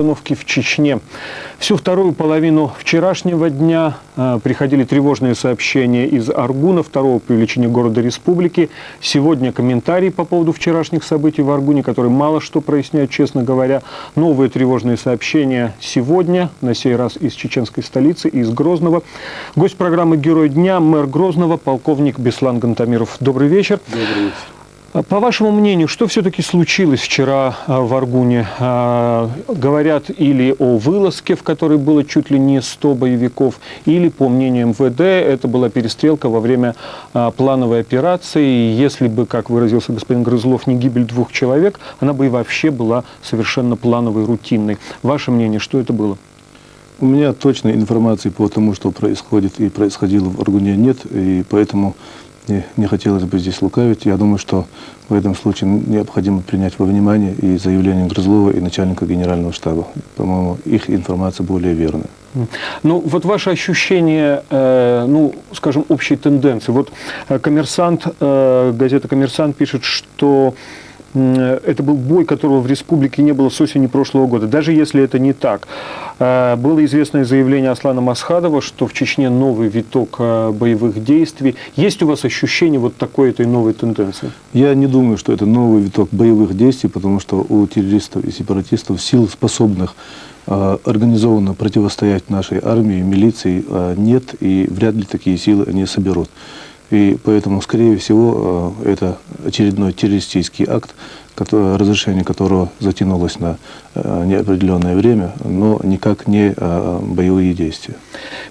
обстановки в Чечне. Всю вторую половину вчерашнего дня приходили тревожные сообщения из Аргуна, второго по величине города республики. Сегодня комментарии по поводу вчерашних событий в Аргуне, которые мало что проясняют, честно говоря. Новые тревожные сообщения сегодня, на сей раз из чеченской столицы, из Грозного. Гость программы «Герой дня» мэр Грозного, полковник Беслан Гантамиров. Добрый вечер. Добрый вечер. По вашему мнению, что все-таки случилось вчера в Аргуне? Говорят или о вылазке, в которой было чуть ли не 100 боевиков, или, по мнению МВД, это была перестрелка во время плановой операции. И если бы, как выразился господин Грызлов, не гибель 2 человек, она бы и вообще была совершенно плановой, рутинной. Ваше мнение, что это было? У меня точной информации по тому, что происходит и происходило в Аргуне, нет, и поэтому не хотелось бы здесь лукавить. Я думаю, что в этом случае необходимо принять во внимание и заявление Грызлова, и начальника генерального штаба. По-моему, их информация более верная. Ну, вот ваше ощущение, ну, скажем, общей тенденции. Вот «Коммерсант», газета «Коммерсант» пишет, что это был бой, которого в республике не было с осени прошлого года. Даже если это не так. Было известное заявление Аслана Масхадова, что в Чечне новый виток боевых действий. Есть у вас ощущение вот такой этой новой тенденции? Я не думаю, что это новый виток боевых действий, потому что у террористов и сепаратистов сил, способных организованно противостоять нашей армии, милиции, нет, и вряд ли такие силы они соберут. И поэтому, скорее всего, это очередной террористический акт, разрешение которого затянулось на неопределенное время, но никак не боевые действия.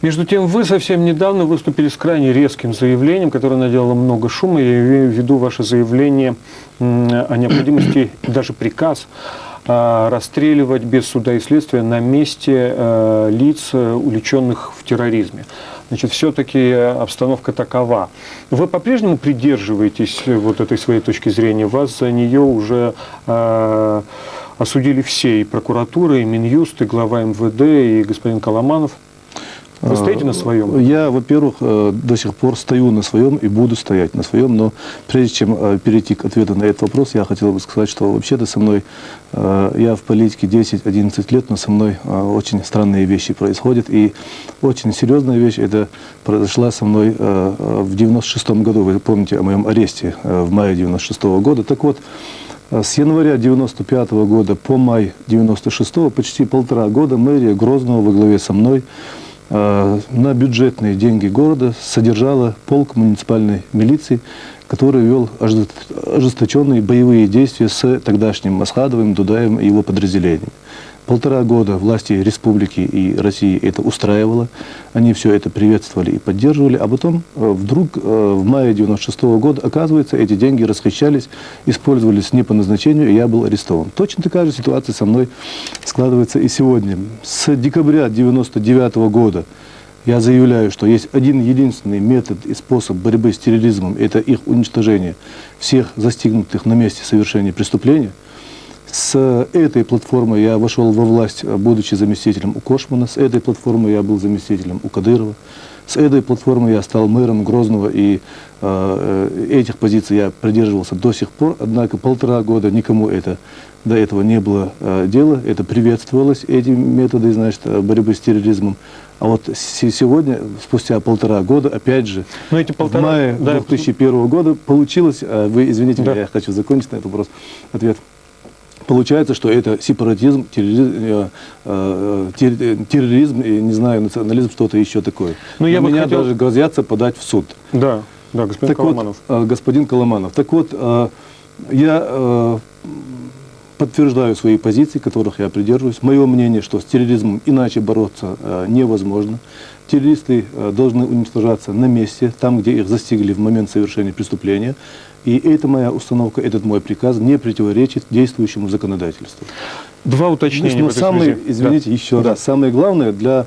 Между тем, вы совсем недавно выступили с крайне резким заявлением, которое наделало много шума. Я имею в виду ваше заявление о необходимости, даже приказ, расстреливать без суда и следствия на месте лиц, увлеченных в терроризме. Значит, все-таки обстановка такова. Вы по-прежнему придерживаетесь вот этой своей точки зрения? Вас за нее уже осудили все, и прокуратура, и Минюст, и глава МВД, и господин Коломанов. Вы стоите на своем? Я, во-первых, до сих пор стою на своем и буду стоять на своем, но прежде чем перейти к ответу на этот вопрос, я хотел бы сказать, что вообще-то со мной, я в политике 10-11 лет, но со мной очень странные вещи происходят, и очень серьезная вещь, это произошла со мной в 96-м году, вы помните о моем аресте в мае 96-го года, так вот, с января 95-го года по май 96-го, почти 1,5 года, мэрия Грозного во главе со мной на бюджетные деньги города содержала полк муниципальной милиции, который вел ожесточенные боевые действия с тогдашним Масхадовым, Дудаевым и его подразделениями. 1,5 года власти республики и России это устраивало, они все это приветствовали и поддерживали, а потом вдруг в мае 96-го года, оказывается, эти деньги расхищались, использовались не по назначению, и я был арестован. Точно такая же ситуация со мной складывается и сегодня. С декабря 99-го года я заявляю, что есть один единственный метод и способ борьбы с терроризмом, это их уничтожение всех застигнутых на месте совершения преступления. С этой платформы я вошел во власть, будучи заместителем у Кошмана, с этой платформы я был заместителем у Кадырова, с этой платформы я стал мэром Грозного, и этих позиций я придерживался до сих пор, однако 1,5 года никому до этого не было дела, это приветствовалось, эти методы, значит, борьбы с терроризмом. А вот сегодня, спустя 1,5 года, опять же, в мае 2001 года получилось, вы извините меня, я хочу закончить на этот вопрос, ответ. Получается, что это сепаратизм, терроризм, и, не знаю, национализм, что-то еще такое. Но меня даже грозятся подать в суд. Да, да, господин Коломанов. Вот, господин Коломанов. Так вот, я подтверждаю свои позиции, которых я придерживаюсь. Мое мнение, что с терроризмом иначе бороться невозможно. Террористы должны уничтожаться на месте, там, где их застигли в момент совершения преступления. И это моя установка, этот мой приказ не противоречит действующему законодательству. 2 уточнения. Но извините, еще раз. Самое главное для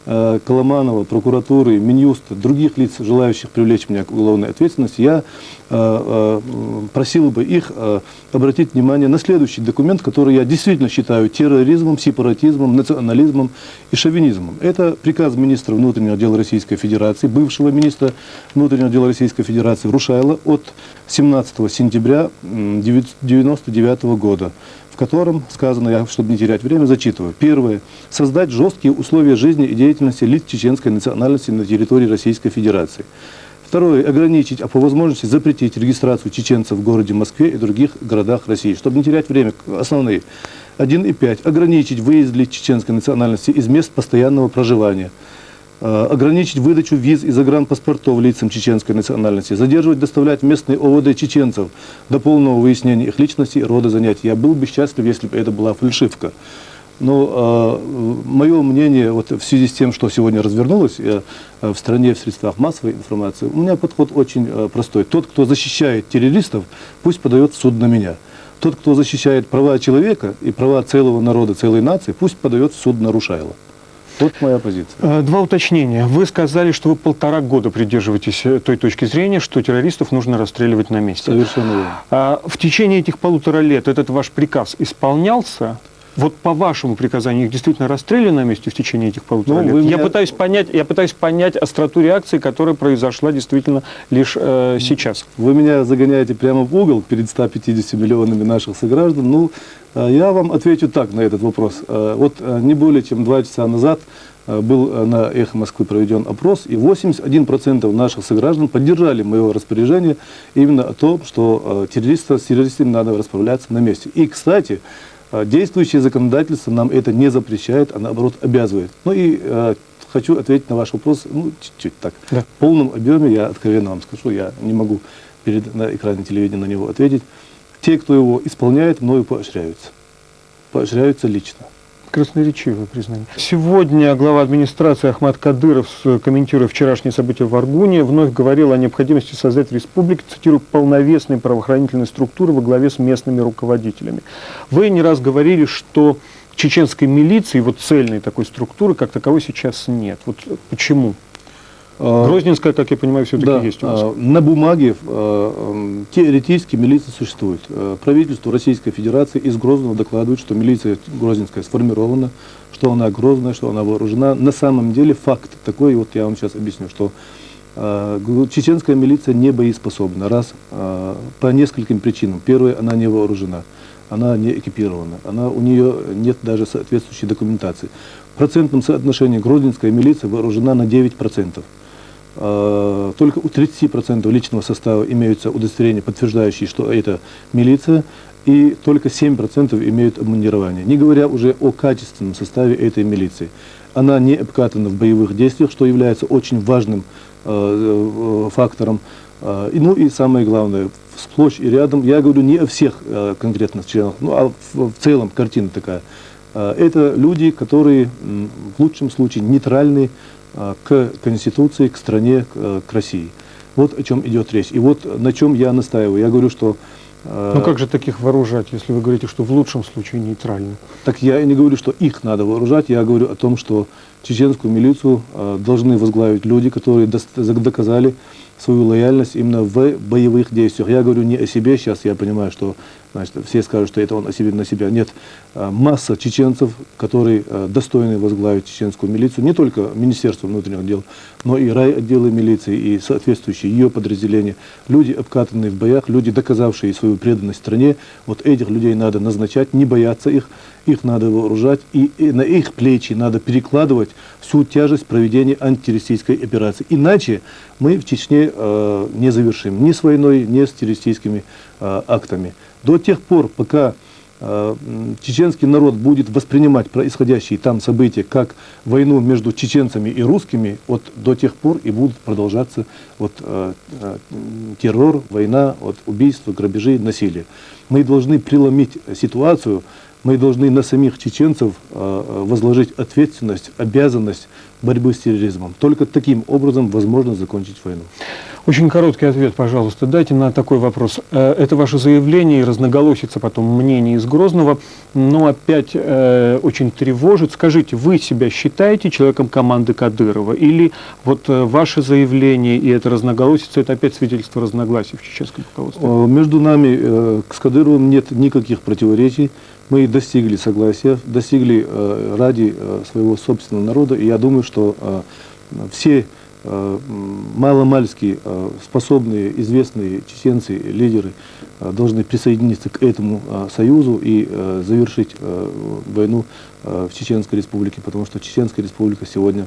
Коломанова, прокуратуры, Минюста, других лиц, желающих привлечь меня к уголовной ответственности, я просил бы их обратить внимание на следующий документ, который я действительно считаю терроризмом, сепаратизмом, национализмом и шовинизмом. Это приказ министра внутреннего дела Российской Федерации, бывшего министра внутреннего дела Российской Федерации Рушайла от 17 сентября 1999 года, в котором сказано, я, чтобы не терять время, зачитываю. Первое. Создать жесткие условия жизни и деятельности лиц чеченской национальности на территории Российской Федерации. Второе. Ограничить, а по возможности запретить регистрацию чеченцев в городе Москве и других городах России. Чтобы не терять время, основные. 1.5. Ограничить выезд лиц чеченской национальности из мест постоянного проживания. Ограничить выдачу виз и загранпаспортов лицам чеченской национальности. Задерживать, доставлять в местные ОВД чеченцев до полного выяснения их личности и рода занятий. Я был бы счастлив, если бы это была фальшивка. Но мое мнение, вот в связи с тем, что сегодня развернулось в стране, в средствах массовой информации, у меня подход очень простой. Тот, кто защищает террористов, пусть подает в суд на меня. Тот, кто защищает права человека и права целого народа, целой нации, пусть подает в суд на Рушайло. Вот моя позиция. Два уточнения. Вы сказали, что вы 1,5 года придерживаетесь той точки зрения, что террористов нужно расстреливать на месте. Совершенно верно. В течение этих 1,5 лет этот ваш приказ исполнялся? Вот по вашему приказанию их действительно расстреляли на месте в течение этих 1,5 лет? Я пытаюсь понять остроту реакции, которая произошла действительно лишь сейчас. Вы меня загоняете прямо в угол перед 150 миллионами наших сограждан. Ну, я вам отвечу так на этот вопрос. Вот не более чем 2 часа назад был на «Эхо Москвы» проведен опрос, и 81% наших сограждан поддержали мое распоряжение именно о том, что с террористами надо расправляться на месте. И, кстати, действующее законодательство нам это не запрещает, а наоборот обязывает. Ну и хочу ответить на ваш вопрос, ну, чуть-чуть так. Да. В полном объеме, я откровенно вам скажу, я не могу на экране телевидения на него ответить. Те, кто его исполняет, мною поощряются. Поощряются лично. Красноречивое признание. Сегодня глава администрации Ахмад Кадыров, комментируя вчерашние события в Аргуне, вновь говорил о необходимости создать в республике, цитирую, полновесные правоохранительные структуры во главе с местными руководителями. Вы не раз говорили, что чеченской милиции, вот цельной такой структуры, как таковой сейчас нет. Вот почему? Грозненская, как я понимаю, все-таки есть у нас. На бумаге теоретически милиция существует. Правительство Российской Федерации из Грозного докладывает, что милиция грозненская сформирована, что она грозная, что она вооружена. На самом деле факт такой, вот я вам сейчас объясню, что чеченская милиция не боеспособна. Раз, по нескольким причинам. Первое, она не вооружена, она не экипирована, у нее нет даже соответствующей документации. В процентном соотношении грозненская милиция вооружена на 9%. Только у 30% личного состава имеются удостоверения, подтверждающие, что это милиция, и только 7% имеют обмундирование. Не говоря уже о качественном составе этой милиции. Она не обкатана в боевых действиях, что является очень важным фактором. Ну и самое главное, сплошь и рядом, я говорю не о всех конкретно членах, ну а в целом картина такая. Это люди, которые в лучшем случае нейтральны к Конституции, к стране, к России. Вот о чем идет речь. И вот на чем я настаиваю. Я говорю, что... Ну как же таких вооружать, если вы говорите, что в лучшем случае нейтрально? Так я и не говорю, что их надо вооружать. Я говорю о том, что чеченскую милицию должны возглавить люди, которые доказали свою лояльность именно в боевых действиях. Я говорю не о себе сейчас, я понимаю, что значит, все скажут, что это он о себе, на себя. Нет, масса чеченцев, которые достойны возглавить чеченскую милицию, не только Министерство внутренних дел, но и райотделы милиции, и соответствующие ее подразделения. Люди, обкатанные в боях, люди, доказавшие свою преданность стране, вот этих людей надо назначать, не бояться их надо вооружать, и на их плечи надо перекладывать всю тяжесть проведения антитеррористической операции. Иначе мы в Чечне не завершим ни с войной, ни с террористическими актами. До тех пор, пока чеченский народ будет воспринимать происходящие там события как войну между чеченцами и русскими, вот до тех пор и будут продолжаться вот, террор, война, вот, убийства, грабежи, насилие. Мы должны преломить ситуацию, мы должны на самих чеченцев возложить ответственность, обязанность борьбы с терроризмом. Только таким образом возможно закончить войну. Очень короткий ответ, пожалуйста, дайте на такой вопрос. Это ваше заявление и разноголосится потом мнение из Грозного, но опять очень тревожит. Скажите, вы себя считаете человеком команды Кадырова? Или вот ваше заявление и это разноголосица, это опять свидетельство разногласий в чеченском руководстве? Между нами с Кадыровым нет никаких противоречий. Мы достигли согласия, достигли ради своего собственного народа. И я думаю, что все маломальски способные, известные чеченцы, лидеры должны присоединиться к этому союзу и завершить войну в Чеченской Республике, потому что Чеченская Республика сегодня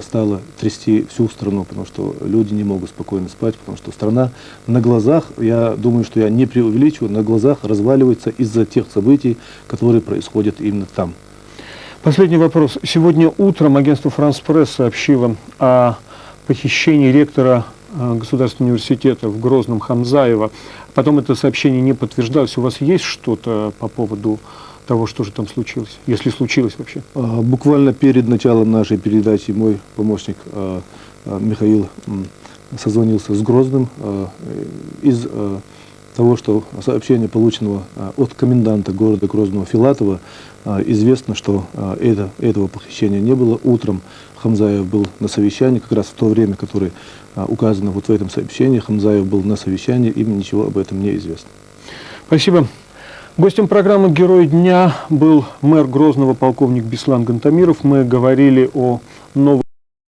стала трясти всю страну, потому что люди не могут спокойно спать, потому что страна на глазах, я думаю, что я не преувеличиваю, на глазах разваливается из-за тех событий, которые происходят именно там. Последний вопрос. Сегодня утром агентство «Франс Пресс» сообщило о похищении ректора Государственного университета в Грозном Хамзаева. Потом это сообщение не подтверждалось. У вас есть что-то по поводу того, что же там случилось, если случилось вообще? Буквально перед началом нашей передачи мой помощник Михаил созвонился с Грозным из того, что сообщение, полученного от коменданта города Грозного Филатова, известно, что этого похищения не было. Утром Хамзаев был на совещании, как раз в то время, которое указано вот в этом сообщении. Хамзаев был на совещании, им ничего об этом не известно. Спасибо. Гостем программы «Герой дня» был мэр Грозного полковник Беслан Гантамиров. Мы говорили о новых